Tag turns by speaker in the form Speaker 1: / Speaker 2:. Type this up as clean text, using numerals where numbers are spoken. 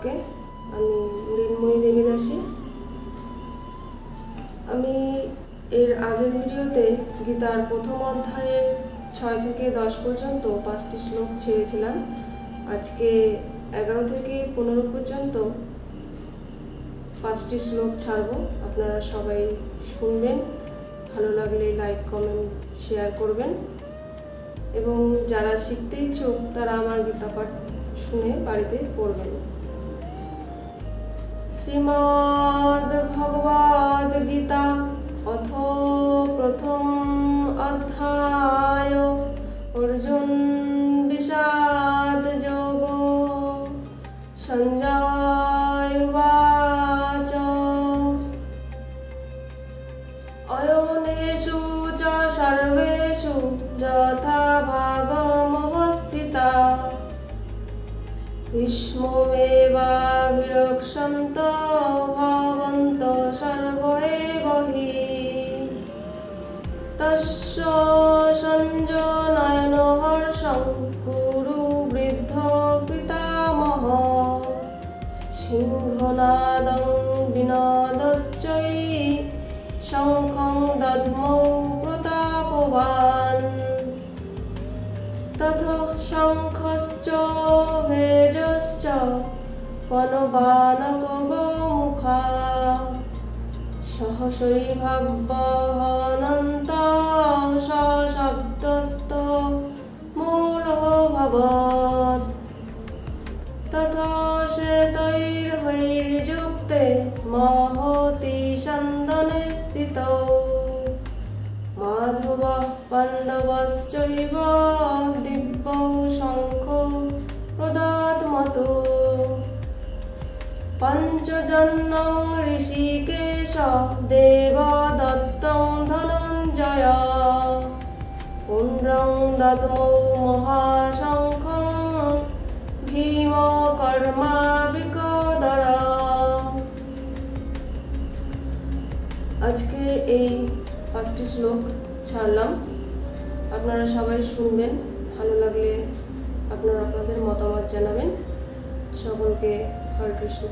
Speaker 1: সকলকে। আমি মৃন্ময়ী দেবী দাসী। আমি এর আগের ভিডিওতে গীতার প্রথম অধ্যায়ের 6 থেকে 10 পর্যন্ত 5টি শ্লোক ছেড়েছিলাম। আজকে 11 থেকে 15 পর্যন্ত 5টি শ্লোক ছাড়ব। আপনারা সবাই শুনবেন, ভালো লাগলে লাইক, কমেন্ট, শেয়ার করবেন এবং যারা শিখতে ইচ্ছুক তারা আমার গীতা পাঠ শুনে বাড়িতে পড়বেন। শ্রীমদ্ ভগবদ গীতা অথ প্রথম অধ্যায় অর্জুন বিষাদ যোগ। সঞ্জয় উবাচ অয়নেষু চ সর্বেষু যথা ভাগমবস্থিতা ভীষ্মমেবাভিরক্ষন্তঃ ভবন্তঃ সর্ব এব হি। তস্য সঞ্জনয়নো হর্ষং কুরু বৃদ্ধ পিতামহঃ সিংহনাদং বিনদচ্চৈ শঙ্খং দধ্মৌ প্রতাপবান। তথা শঙ্খশ্চ ভেজশ্চ পনবানকগোমুখা সহসৈভাবহনন্তঃ সশব্দস্তো মূঢ়ভবৎ। তথা শ্বেতৈর্হৈর্যুক্তে মহতি সন্দনে স্থিতौ মাধবः পাণ্ডবশ্চৈব দিব্যौ শঙ্খো প্রদধ্মতু। পঞ্চজন্যং ঋষিকেশ দেবদত্তং ধনঞ্জয় পুণ্ড্রং দধ্মৌ মহাশঙ্খং ভীমো কর্মাবিকোদর। আজকে এই 5টি শ্লোক ছাড়লাম। আপনারা সবাই শুনবেন, ভালো লাগলে আপনারা আপনাদের মতামত জানাবেন। সকলকে হরে কৃষ্ণ।